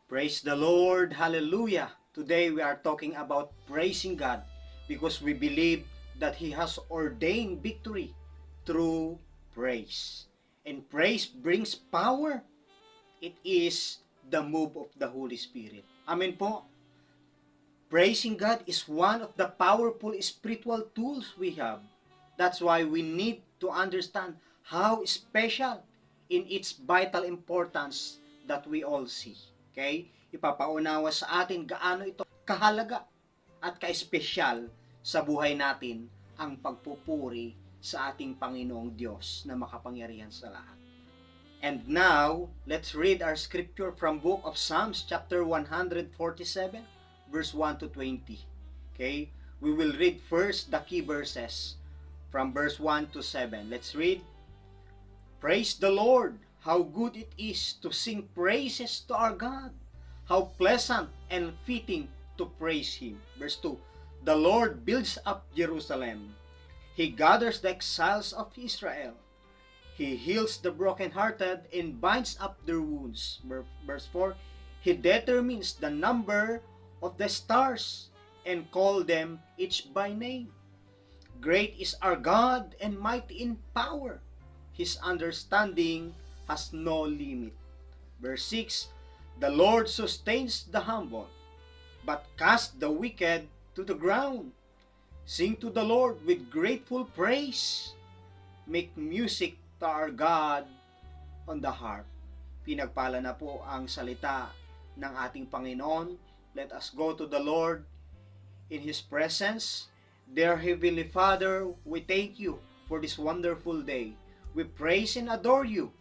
Praise the Lord. Hallelujah. Today we are talking about praising God because we believe that He has ordained victory through praise. And praise brings power. It is the move of the Holy Spirit. Amen po. Praising God is one of the powerful spiritual tools we have. That's why we need to understand how special in its vital importance that we all see. Okay? Ipapaunawa sa atin gaano ito kahalaga at ka-espesyal sa buhay natin ang pagpupuri sa ating Panginoong Diyos na makapangyarihan sa lahat. And now, let's read our scripture from book of Psalms chapter 147 verse 1 to 20. Okay? We will read first the key verses from verse 1 to 7. Let's read. Praise the Lord! How good it is to sing praises to our God. How pleasant and fitting to praise Him. Verse 2. The Lord builds up Jerusalem. He gathers the exiles of Israel. He heals the brokenhearted and binds up their wounds. Verse 4. He determines the number of the stars and call them each by name. Great is our God and mighty in power. His understanding has no limit. Verse 6. The Lord sustains the humble, but casts the wicked to the ground. Sing to the Lord with grateful praise. Make music to our God on the harp. Pinagpala na po ang salita ng ating Panginoon. Let us go to the Lord in His presence. Dear Heavenly Father, we thank you for this wonderful day. We praise and adore you.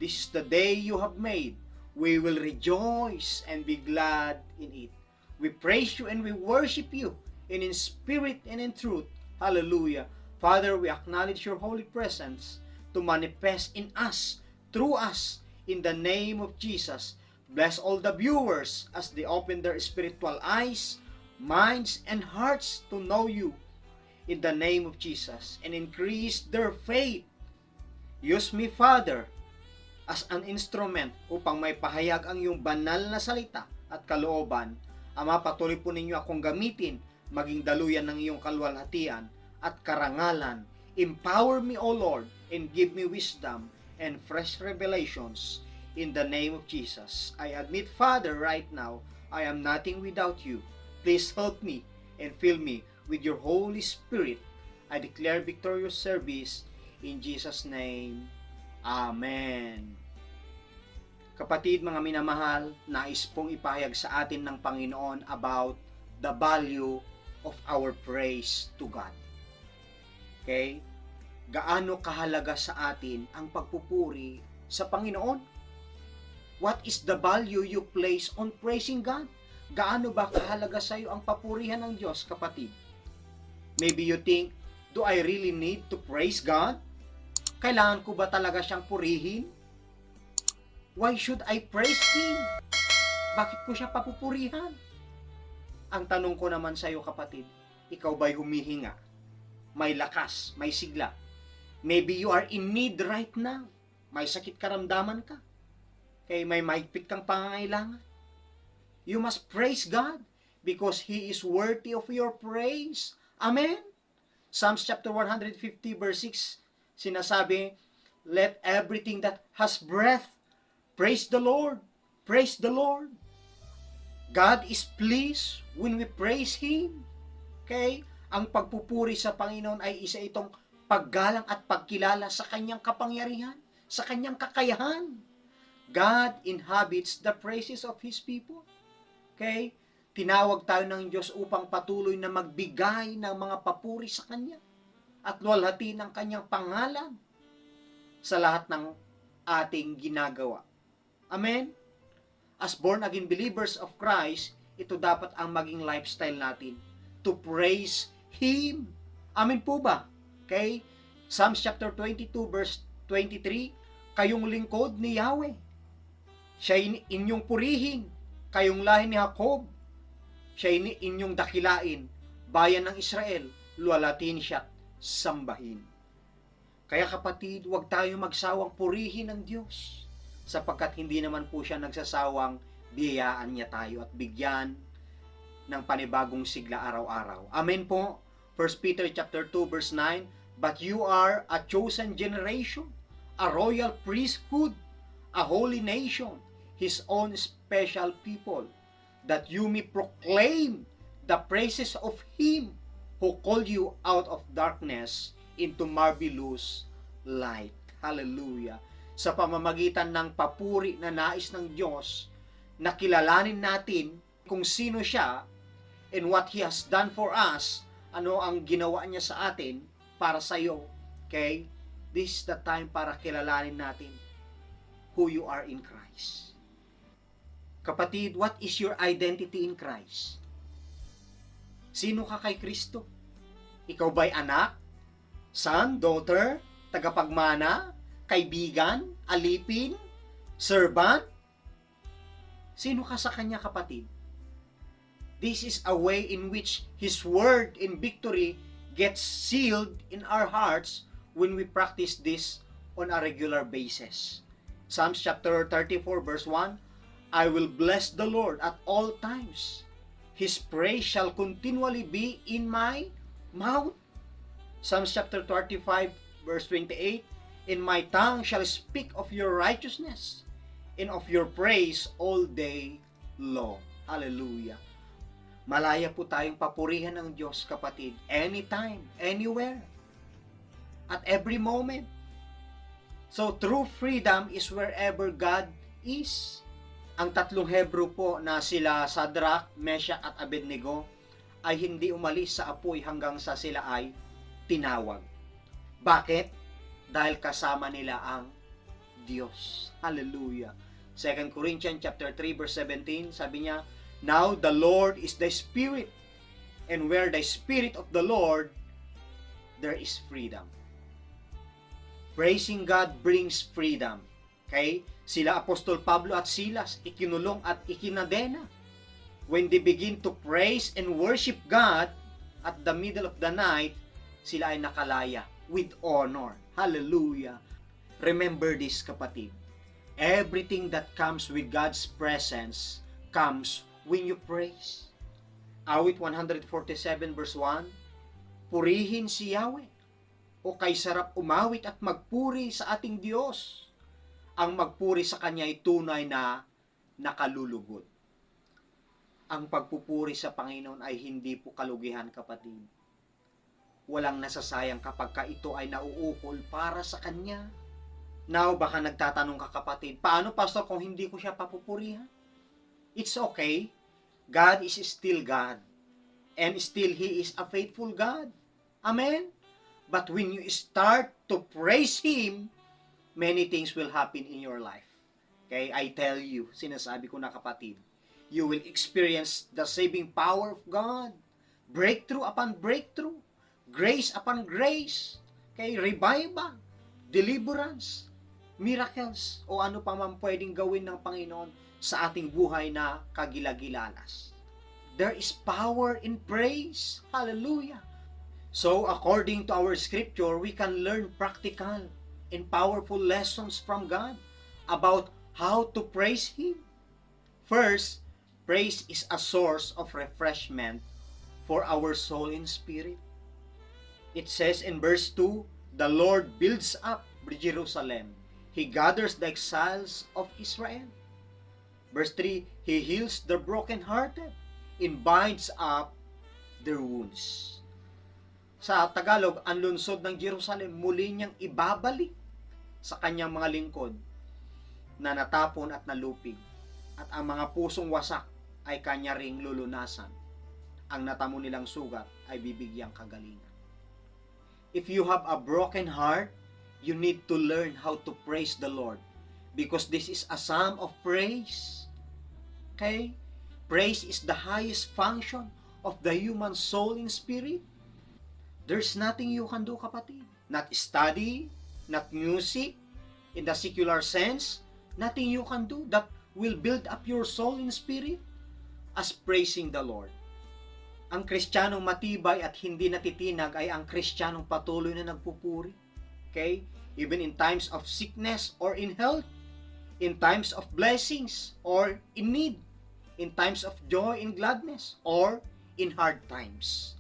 This is the day you have made. We will rejoice and be glad in it. We praise you and we worship you in spirit and in truth. Hallelujah. Father, we acknowledge your holy presence to manifest in us, through us, in the name of Jesus. Bless all the viewers as they open their spiritual eyes, minds, and hearts to know you in the name of Jesus and increase their faith. Use me, Father, as an instrument upang may pahayag ang iyong banal na salita at kalooban. Ama, patuloy po ninyo akong gamitin, maging daluyan ng iyong kalwalhatian at karangalan. Empower me, O Lord, and give me wisdom and fresh revelations. In the name of Jesus, I admit, Father, right now, I am nothing without you. Please help me and fill me with your Holy Spirit. I declare victorious service in Jesus' name. Amen. Kapatid, mga minamahal, nais pong ipahayag sa atin ng Panginoon about the value of our praise to God. Okay? Gaano kahalaga sa atin ang pagpupuri sa Panginoon? What is the value you place on praising God? Gaano ba kahalaga sa iyo ang papurihan ng Diyos, kapatid? Maybe you think, do I really need to praise God? Kailangan ko ba talaga siyang purihin? Why should I praise Him? Bakit ko siya papupurihan? Ang tanong ko naman sa iyo, kapatid, ikaw ba'y humihinga? May lakas, may sigla. Maybe you are in need right now. May sakit karamdaman ka. Kaya may mahigpit kang pangangailangan. You must praise God because He is worthy of your praise. Amen? Psalms chapter 150 verse 6 sinasabi, let everything that has breath praise the Lord. Praise the Lord. God is pleased when we praise Him. Okay? Ang pagpupuri sa Panginoon ay isa itong paggalang at pagkilala sa Kanyang kapangyarihan, sa Kanyang kakayahan. God inhabits the praises of His people. Okay? Tinawag tayo ng Diyos upang patuloy na magbigay ng mga papuri sa Kanya at luwalhati ng Kanyang pangalan sa lahat ng ating ginagawa. Amen? As born-again believers of Christ, ito dapat ang maging lifestyle natin, to praise Him. Amen po ba? Okay? Psalms chapter 22 verse 23, kayong lingkod ni Yahweh, siya inyong purihin, kayong lahi ni Jacob, siya inyong dakilain, bayan ng Israel, luwalatin siya, sambahin. Kaya kapatid, huwag tayo magsawang purihin ang Diyos, sapagkat hindi naman po siya nagsasawang biyayaan niya tayo at bigyan ng panibagong sigla araw-araw. Amen po. 1 Peter chapter 2 verse 9, "But you are a chosen generation, a royal priesthood, a holy nation, His own special people, that you may proclaim the praises of Him who called you out of darkness into marvelous light." Hallelujah. Sa pamamagitan ng papuri na nais ng Diyos, nakilalanin natin kung sino siya and what He has done for us, ano ang ginawa niya sa atin para sa iyo. Okay? This is the time para kilalanin natin who you are in Christ. Kapatid, what is your identity in Christ? Sino ka kay Kristo? Ikaw ba'y anak, son, daughter, tagapagmana, kaibigan, alipin, servant? Sino ka sa Kanya, kapatid? This is a way in which His word in victory gets sealed in our hearts when we practice this on a regular basis. Psalms chapter 34 verse 1, "I will bless the Lord at all times. His praise shall continually be in my mouth." Psalms chapter 35 verse 28, "In my tongue shall speak of your righteousness, and of your praise all day long." Hallelujah. Malaya po tayong papurihan ng Diyos, kapatid, anytime, anywhere, at every moment. So, true freedom is wherever God is. Ang tatlong Hebrew po na sila Shadrach, Meshach at Abednego ay hindi umalis sa apoy hanggang sa sila ay tinawag. Bakit? Dahil kasama nila ang Diyos. Hallelujah. 2 Corinthians chapter 3 verse 17, sabi niya, "Now the Lord is the Spirit, and where the Spirit of the Lord, there is freedom." Praising God brings freedom. Okay? Sila Apostol Pablo at Silas, ikinulong at ikinadena. When they begin to praise and worship God at the middle of the night, sila ay nakalaya with honor. Hallelujah. Remember this, kapatid. Everything that comes with God's presence comes when you praise. Awit 147 verse 1, "Purihin si Yahweh, o kay sarap umawit at magpuri sa ating Diyos. Ang magpuri sa Kanya ay tunay na nakalulugod." Ang pagpupuri sa Panginoon ay hindi po kalugihan, kapatid. Walang nasasayang kapag ito ay nauukol para sa Kanya. Now, baka nagtatanong ka, kapatid, paano, pastor, kung hindi ko siya papupurihan? It's okay. God is still God. And still He is a faithful God. Amen? But when you start to praise Him, many things will happen in your life. Okay? I tell you, sinasabi ko na, kapatid, you will experience the saving power of God. Breakthrough upon breakthrough. Grace upon grace. Okay? Revival. Deliverance. Miracles. O ano pa man pwedeng gawin ng Panginoon sa ating buhay na kagilagilalas. There is power in praise. Hallelujah. So, according to our scripture, we can learn practical and powerful lessons from God about how to praise Him. First, praise is a source of refreshment for our soul and spirit. It says in verse 2, "The Lord builds up Jerusalem. He gathers the exiles of Israel." Verse 3, "He heals the brokenhearted and binds up their wounds." Sa Tagalog, ang lungsod ng Jerusalem muli niyang ibabalik sa kanyang mga lingkod na natapon at nalupig, at ang mga pusong wasak ay kanya ring lulunasan. Ang natamo nilang sugat ay bibigyang kagalingan. If you have a broken heart, you need to learn how to praise the Lord, because this is a psalm of praise. Okay? Praise is the highest function of the human soul and spirit. There's nothing you can do, kapatid. Not study, not music, in the secular sense, nothing you can do that will build up your soul and spirit as praising the Lord. Ang Kristiyanong matibay at hindi natitinag ay ang Kristiyanong patuloy na nagpupuri. Okay? Even in times of sickness or in health, in times of blessings or in need, in times of joy and gladness, or in hard times.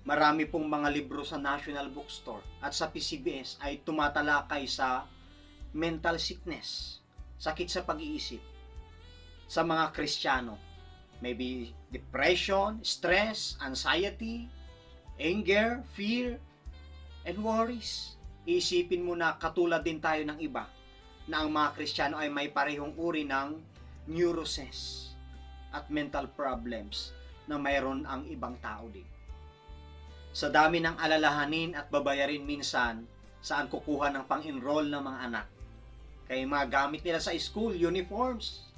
Marami pong mga libro sa National Bookstore at sa PCBS ay tumatalakay sa mental sickness, sakit sa pag-iisip, sa mga Kristiyano. Maybe depression, stress, anxiety, anger, fear, and worries. Iisipin mo na katulad din tayo ng iba na ang mga Kristiyano ay may parehong uri ng neuroses at mental problems na mayroon ang ibang tao din. Sa dami ng alalahanin at babayarin minsan, saan kukuha ng pang-enroll ng mga anak. Kaya mga gamit nila sa school, uniforms.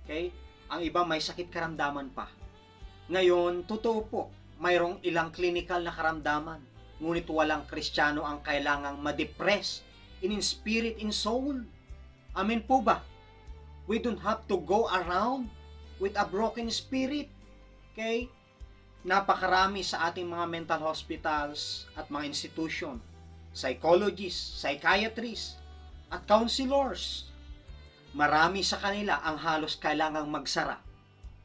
Okay? Ang iba may sakit karamdaman pa. Ngayon, totoo po, mayroong ilang clinical na karamdaman. Ngunit walang Kristiyano ang kailangang ma-depress in spirit, in soul. Amen po ba? We don't have to go around with a broken spirit. Okay? Napakarami sa ating mga mental hospitals at mga institution, psychologists, psychiatrists, at counselors. Marami sa kanila ang halos kailangang magsara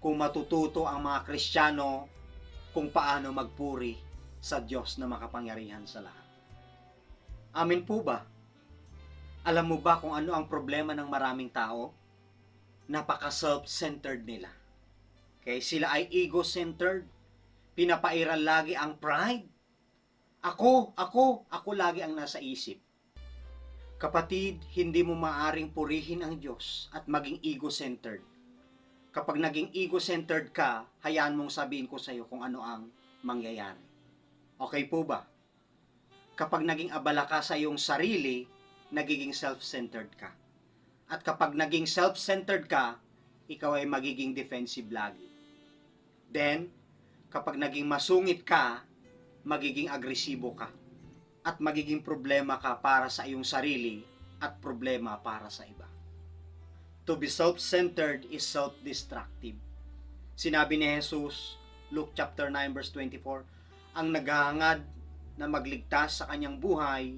kung matututo ang mga Kristiyano kung paano magpuri sa Diyos na makapangyarihan sa lahat. Amen po ba? Alam mo ba kung ano ang problema ng maraming tao? Napaka-self-centered nila. Okay? Sila ay ego-centered. Pinapairal lagi ang pride. Ako lagi ang nasa isip. Kapatid, hindi mo maaring purihin ang Diyos at maging ego-centered. Kapag naging ego-centered ka, hayaan mong sabihin ko sa iyo kung ano ang mangyayari. Okay po ba? Kapag naging abala ka sa iyong sarili, nagiging self-centered ka. At kapag naging self-centered ka, ikaw ay magiging defensive lagi. Then, kapag naging masungit ka, magiging agresibo ka. At magiging problema ka para sa iyong sarili at problema para sa iba. To be self-centered is self-destructive. Sinabi ni Jesus, Luke chapter 9 verse 24, ang naghahangad na magligtas sa kanyang buhay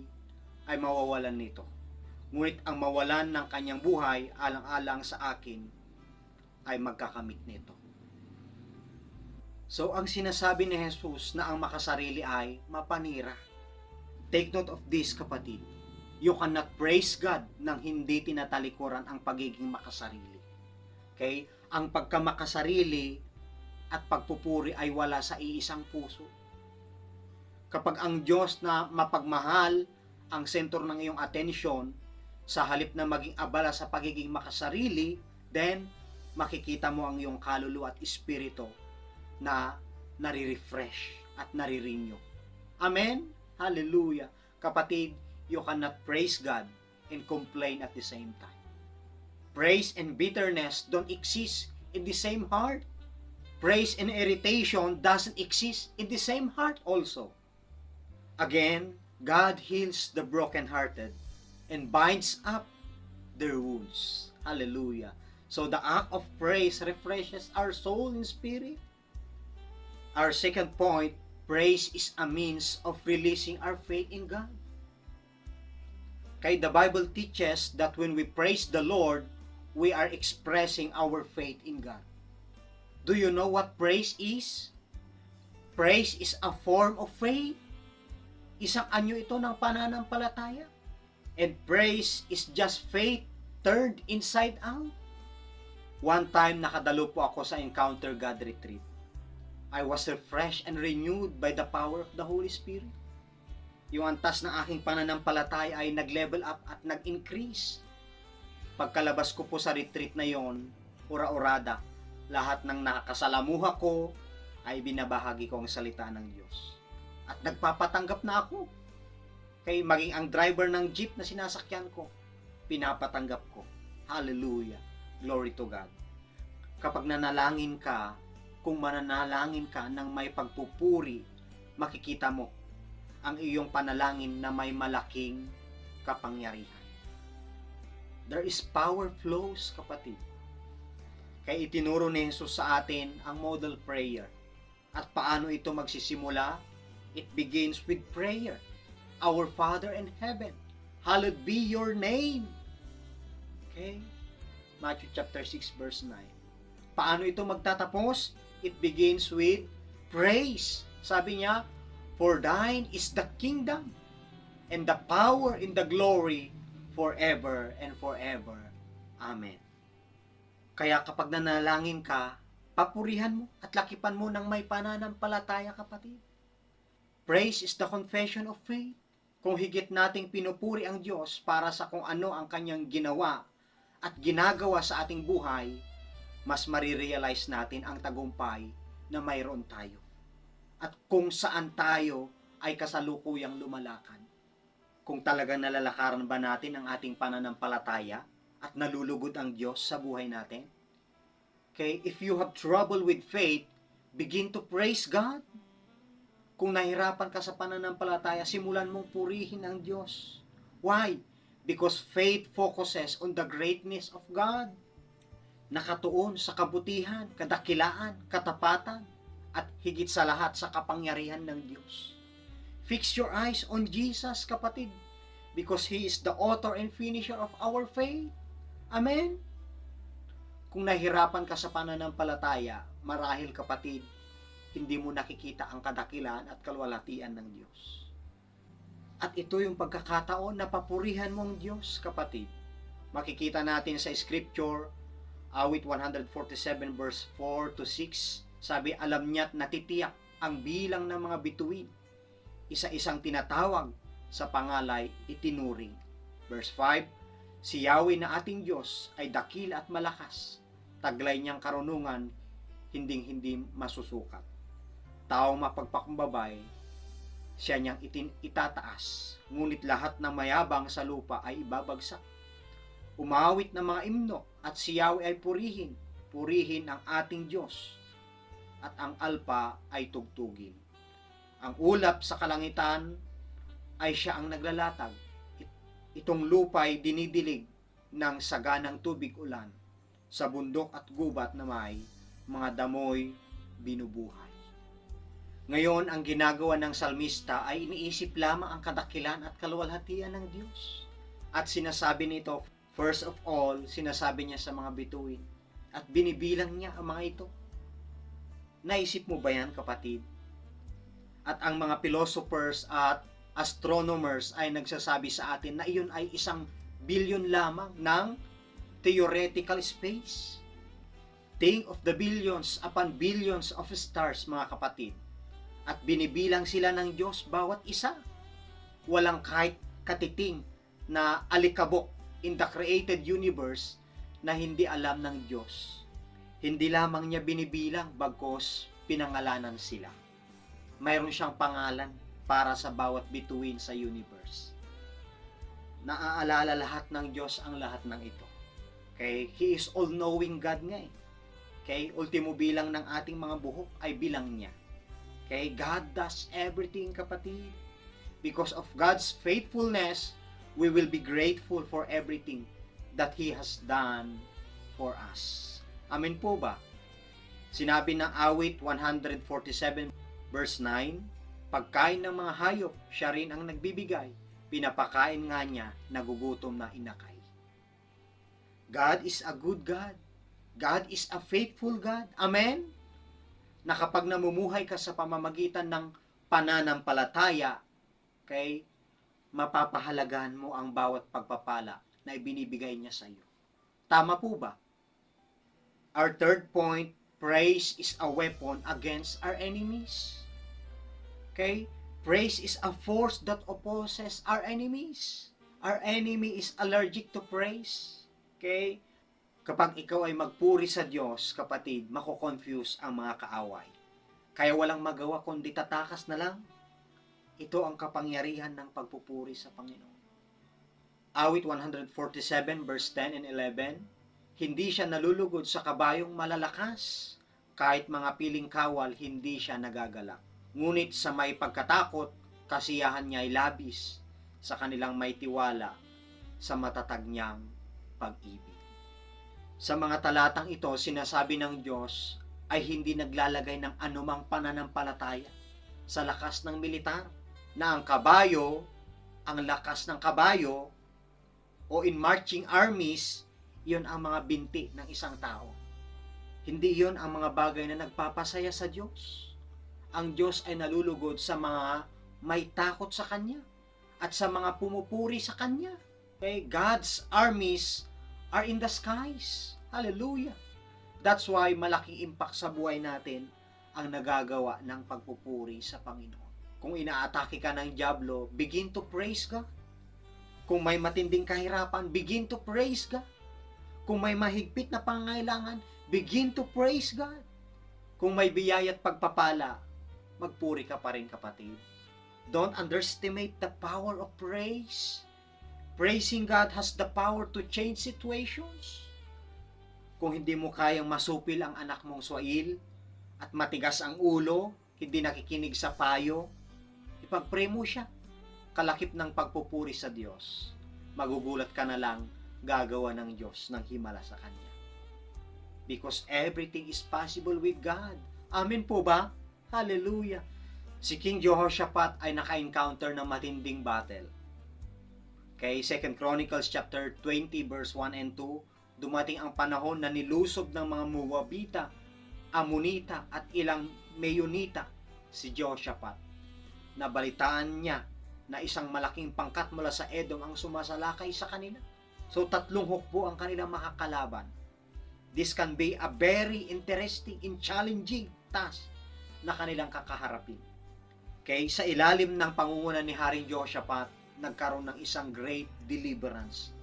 ay mawawalan nito. Ngunit ang mawalan ng kanyang buhay alang-alang sa akin ay magkakamit nito. So, ang sinasabi ni Jesus na ang makasarili ay mapanira. Take note of this, kapatid. You cannot praise God nang hindi tinatalikuran ang pagiging makasarili. Okay? Ang pagkamakasarili at pagpupuri ay wala sa iisang puso. Kapag ang Diyos na mapagmahal ang sentro ng iyong atensyon, sa halip na maging abala sa pagiging makasarili, then makikita mo ang iyong kaluluwa at espiritu na nare-refresh at nare-renew. Amen? Hallelujah. Kapatid, you cannot praise God and complain at the same time. Praise and bitterness don't exist in the same heart. Praise and irritation doesn't exist in the same heart also. Again, God heals the brokenhearted and binds up their wounds. Hallelujah. So the act of praise refreshes our soul and spirit. Our second point, praise is a means of releasing our faith in God. Okay, the Bible teaches that when we praise the Lord, we are expressing our faith in God. Do you know what praise is? Praise is a form of faith. Isang anyo ito ng pananampalataya. And praise is just faith turned inside out. One time, nakadalo po ako sa Encounter God Retreat. I was refreshed and renewed by the power of the Holy Spirit. Yung antas ng aking pananampalataya ay nag-level up at nag-increase. Pagkalabas ko po sa retreat na yon, ura-urada, lahat ng nakakasalamuha ko ay binabahagi ko ang salita ng Diyos. At nagpapatanggap na ako. Kaya maging ang driver ng jeep na sinasakyan ko, pinapatanggap ko. Hallelujah. Glory to God. Kapag nanalangin ka, kung mananalangin ka ng may pagpupuri, makikita mo ang iyong panalangin na may malaking kapangyarihan. There is power flows, kapatid. Kaya itinuro ni Jesus sa atin ang model prayer. At paano ito magsisimula? It begins with prayer. Our Father in heaven, hallowed be your name. Okay? Matthew chapter 6 verse 9. Paano ito magtatapos? It begins with praise. Sabi niya, for thine is the kingdom and the power and the glory forever and forever. Amen. Kaya kapag nanalangin ka, papurihan mo at lakipan mo ng may pananampalataya, kapatid. Praise is the confession of faith. Kung higit nating pinupuri ang Diyos para sa kung ano ang kanyang ginawa at ginagawa sa ating buhay, mas marirealize natin ang tagumpay na mayroon tayo. At kung saan tayo ay kasalukuyang lumalakad. Kung talagang nalalakaran ba natin ang ating pananampalataya at nalulugod ang Diyos sa buhay natin. Okay, if you have trouble with faith, begin to praise God. Kung nahirapan ka sa pananampalataya, simulan mong purihin ang Diyos. Why? Because faith focuses on the greatness of God. Nakatuon sa kabutihan, kadakilaan, katapatan, at higit sa lahat sa kapangyarihan ng Diyos. Fix your eyes on Jesus, kapatid, because He is the author and finisher of our faith. Amen? Kung nahirapan ka sa pananampalataya, marahil, kapatid, hindi mo nakikita ang kadakilaan at kalwalhatian ng Diyos. At ito yung pagkakataon na papurihan mo ang Diyos, kapatid. Makikita natin sa Scripture, awit 147 verse 4 to 6, sabi, alam niya't natitiyak ang bilang ng mga bituin, isa-isang tinatawag sa pangalay itinuring. Verse 5, si Yahweh na ating Diyos ay dakila at malakas, taglay niyang karunungan, hinding-hindi masusukat. Taong mapagpakumbabay, siya niyang itataas, ngunit lahat ng mayabang sa lupa ay ibabagsak. Umawit ng mga imno at si Yahweh ay purihin, purihin ang ating Diyos, at ang alpa ay tugtugin. Ang ulap sa kalangitan ay siya ang naglalatag. Itong lupa ay dinidilig ng saganang tubig ulan, sa bundok at gubat na may mga damoy binubuhay. Ngayon, ang ginagawa ng salmista ay iniisip lamang ang kadakilan at kaluwalhatian ng Diyos. At sinasabi nito, first of all, sinasabi niya sa mga bituin. At binibilang niya ang mga ito. Naisip mo ba yan, kapatid? At ang mga philosophers at astronomers ay nagsasabi sa atin na iyon ay 1 billion lamang ng theoretical space. Think of the billions upon billions of stars, mga kapatid. At binibilang sila ng Diyos bawat isa. Walang kahit katiting na alikabok in the created universe na hindi alam ng Diyos. Hindi lamang niya binibilang, bagkos pinangalanan sila. Mayroon siyang pangalan para sa bawat bituin sa universe. Naaalala lahat ng Diyos ang lahat ng ito. Okay? He is all-knowing God nga eh. Okay? Ultimo bilang ng ating mga buhok ay bilang niya. Okay? God does everything, kapatid. Because of God's faithfulness, we will be grateful for everything that He has done for us. Amen po ba? Sinabi ng awit 147 verse 9, pagkain ng mga hayop, siya rin ang nagbibigay. Pinapakain nga niya, nagugutom na inakay. God is a good God. God is a faithful God. Amen? Na kapag namumuhay ka sa pamamagitan ng pananampalataya, okay, mapapahalagaan mo ang bawat pagpapala na ibinibigay niya sa iyo. Tama po ba? Our third point, praise is a weapon against our enemies. Okay? Praise is a force that opposes our enemies. Our enemy is allergic to praise. Okay? Kapag ikaw ay magpuri sa Diyos, kapatid, mako-confuse ang mga kaaway. Kaya walang magawa kundi tatakas na lang. Ito ang kapangyarihan ng pagpupuri sa Panginoon. Awit 147 verse 10 and 11, hindi siya nalulugod sa kabayong malalakas, kahit mga piling kawal, hindi siya nagagalak. Ngunit sa may pagkatakot, kasiyahan niya ay labis, sa kanilang may tiwala, sa matatag niyang pag-ibig. Sa mga talatang ito, sinasabi ng Diyos ay hindi naglalagay ng anumang pananampalataya sa lakas ng militar, na ang kabayo, ang lakas ng kabayo, o in marching armies, Iyon ang mga binti ng isang tao. Hindi iyon ang mga bagay na nagpapasaya sa Diyos. Ang Diyos ay nalulugod sa mga may takot sa Kanya at sa mga pumupuri sa Kanya. Okay? God's armies are in the skies. Hallelujah! That's why malaking impact sa buhay natin ang nagagawa ng pagpupuri sa Panginoon. Kung inaatake ka ng dyablo, begin to praise God. Kung may matinding kahirapan, begin to praise God. Kung may mahigpit na pangangailangan, begin to praise God. Kung may biyaya at pagpapala, magpuri ka pa rin, kapatid. Don't underestimate the power of praise. Praising God has the power to change situations. Kung hindi mo kayang masupil ang anak mong swail at matigas ang ulo, hindi nakikinig sa payo, ipag-pray mo siya. Kalakip ng pagpupuri sa Diyos. Magugulat ka na lang, gagawa ng Diyos ng himala sa Kanya. Because everything is possible with God. Amen po ba? Hallelujah! Si King Jehoshaphat ay naka-encounter ng matinding battle. Kay 2 Chronicles chapter 20 verse 1 and 2, dumating ang panahon na nilusob ng mga Moabita, Amonita at ilang Meyonita si Jehoshaphat. Nabalitaan niya na isang malaking pangkat mula sa Edom ang sumasalakay sa kanila. So 3 hukbo ang kanilang makakalaban. This can be a very interesting and challenging task na kanilang kakaharapin. Okay, sa ilalim ng pangunguna ni Haring Jehoshaphat, nagkaroon ng isang great deliverance.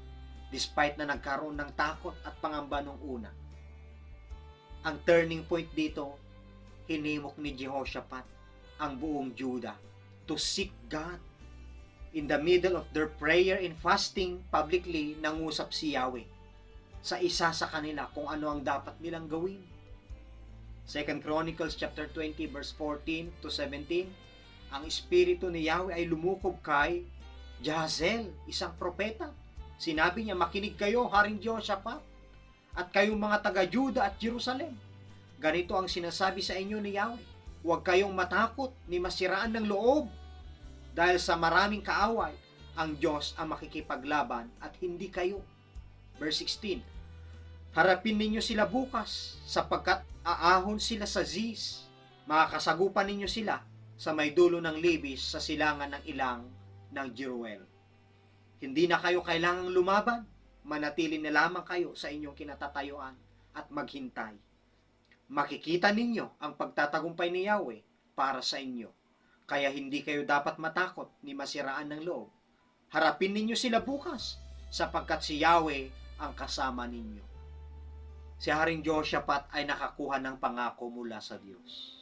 Despite na nagkaroon ng takot at pangamba nung una. Ang turning point dito, hinimok ni Jehoshaphat ang buong Judah to seek God. In the middle of their prayer and fasting, publicly nangusap si Yahweh sa isa sa kanila kung ano ang dapat nilang gawin. 2 Chronicles chapter 20 verse 14 to 17, ang espiritu ni Yahweh ay lumukob kay Jahaziel, isang propeta. Sinabi niya, makinig kayo, Haring Jehoshaphat, at kayong mga taga-Juda at Jerusalem. Ganito ang sinasabi sa inyo ni Yahweh, huwag kayong matakot ni masiraan ng loob. Dahil sa maraming kaaway, ang Diyos ang makikipaglaban at hindi kayo. Verse 16, harapin ninyo sila bukas, sapagkat aahon sila sa Ziz. Makakasagupan ninyo sila sa may dulo ng Libis sa silangan ng ilang ng Jeruel. Hindi na kayo kailangang lumaban, manatili na lamang kayo sa inyong kinatatayuan at maghintay. Makikita ninyo ang pagtatagumpay ni Yahweh para sa inyo. Kaya hindi kayo dapat matakot ni masiraan ng loob. Harapin ninyo sila bukas, sapagkat si Yahweh ang kasama ninyo. Si Haring Jehoshaphat ay nakakuha ng pangako mula sa Diyos.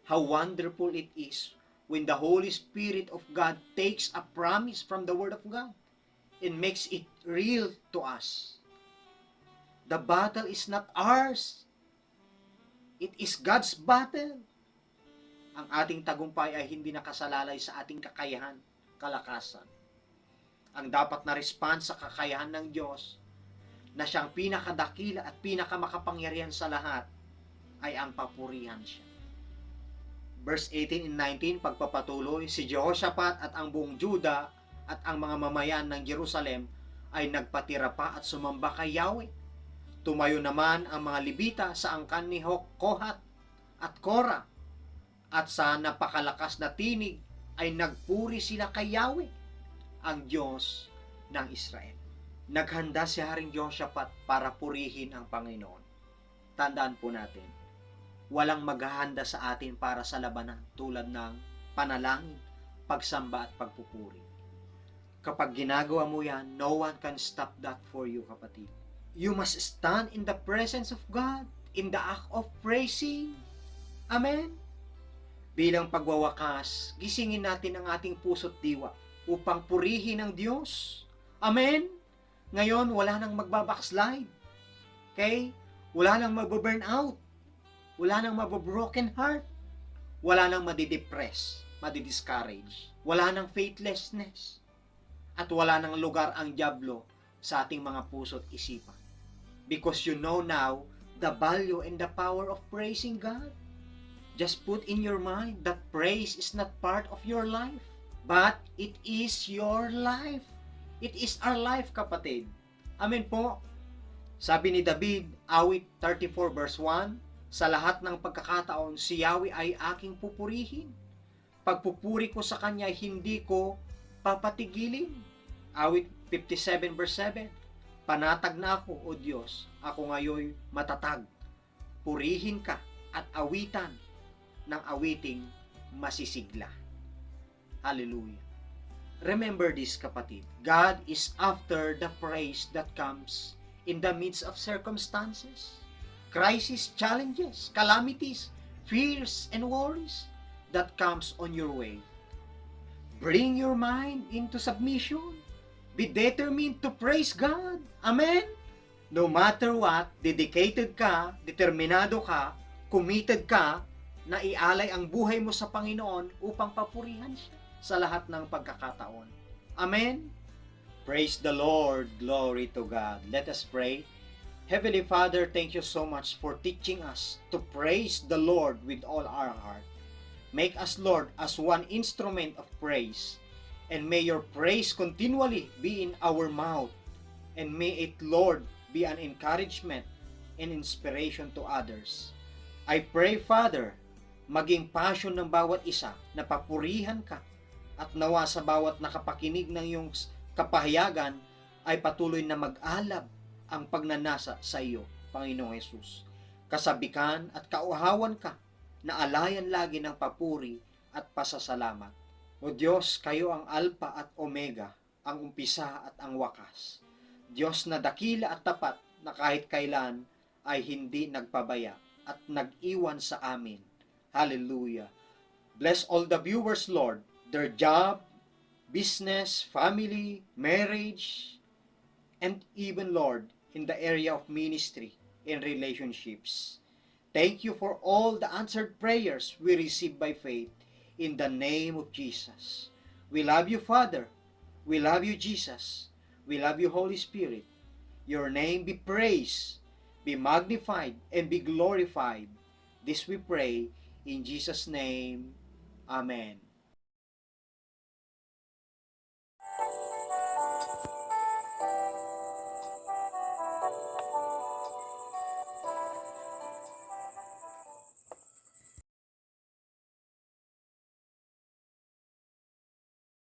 How wonderful it is when the Holy Spirit of God takes a promise from the Word of God and makes it real to us. The battle is not ours. It is God's battle. Ang ating tagumpay ay hindi nakasalalay sa ating kakayahan, kalakasan. Ang dapat na response sa kakayahan ng Diyos na siyang pinakadakila at pinakamakapangyarihan sa lahat ay ang papurihan siya. Verse 18 and 19, pagpapatuloy, si Jehoshaphat at ang buong Juda at ang mga mamayan ng Jerusalem ay nagpatira pa at sumamba kay Yahweh. Tumayo naman ang mga Libita sa angkan ni Kohat at Korah, at sa napakalakas na tinig ay nagpuri sila kay Yahweh, ang Diyos ng Israel. Naghanda si Haring Jehoshaphat para purihin ang Panginoon. Tandaan po natin, walang maghahanda sa atin para sa labanan tulad ng panalangin, pagsamba at pagpupuri. Kapag ginagawa mo yan, no one can stop that for you, kapatid. You must stand in the presence of God, in the act of praising. Amen? Bilang pagwawakas, gisingin natin ang ating puso't diwa upang purihin ang Diyos. Amen? Ngayon, wala nang magbabackslide. Okay? Wala nang mababurn out. Wala nang mababroken heart. Wala nang madidepress, madidiscourage. Wala nang faithlessness. At wala nang lugar ang dyablo sa ating mga puso't isipan. Because you know now the value and the power of praising God. Just put in your mind that praise is not part of your life, but it is your life. It is our life, kapatid. Amen po. Sabi ni David, awit 34 verse 1, sa lahat ng pagkakataon, si Yahweh ay aking pupurihin. Pagpupuri ko sa Kanya, hindi ko papatigilin. Awit 57 verse 7, panatag na ako, O Diyos, ako ngayon matatag. Purihin ka at awitan ng awiting masisigla. Hallelujah. Remember this, kapatid. God is after the praise that comes in the midst of circumstances, crisis, challenges, calamities, fears, and worries that comes on your way. Bring your mind into submission. Be determined to praise God. Amen? No matter what, dedicated ka, determinado ka, committed ka, na ialay ang buhay mo sa Panginoon upang papurihan siya sa lahat ng pagkakataon. Amen? Praise the Lord. Glory to God. Let us pray. Heavenly Father, thank you so much for teaching us to praise the Lord with all our heart. Make us, Lord, as one instrument of praise, and may your praise continually be in our mouth, and may it, Lord, be an encouragement and inspiration to others. I pray, Father, maging passion ng bawat isa na papurihan ka, at nawa sa bawat nakapakinig ng iyong kapahayagan ay patuloy na mag-alab ang pagnanasa sa iyo, Panginoong Hesus. Kasabikan at kauhawan ka na alayan lagi ng papuri at pasasalamat. O Diyos, kayo ang Alpha at Omega, ang umpisa at ang wakas. Diyos na dakila at tapat na kahit kailan ay hindi nagpabaya at nag-iwan sa amin. Hallelujah. Bless all the viewers, Lord, their job, business, family, marriage, and even, Lord, in the area of ministry and relationships. Thank you for all the answered prayers we receive by faith in the name of Jesus. We love you, Father. We love you, Jesus. We love you, Holy Spirit. Your name be praised, be magnified, and be glorified. This we pray in Jesus' name. Amen.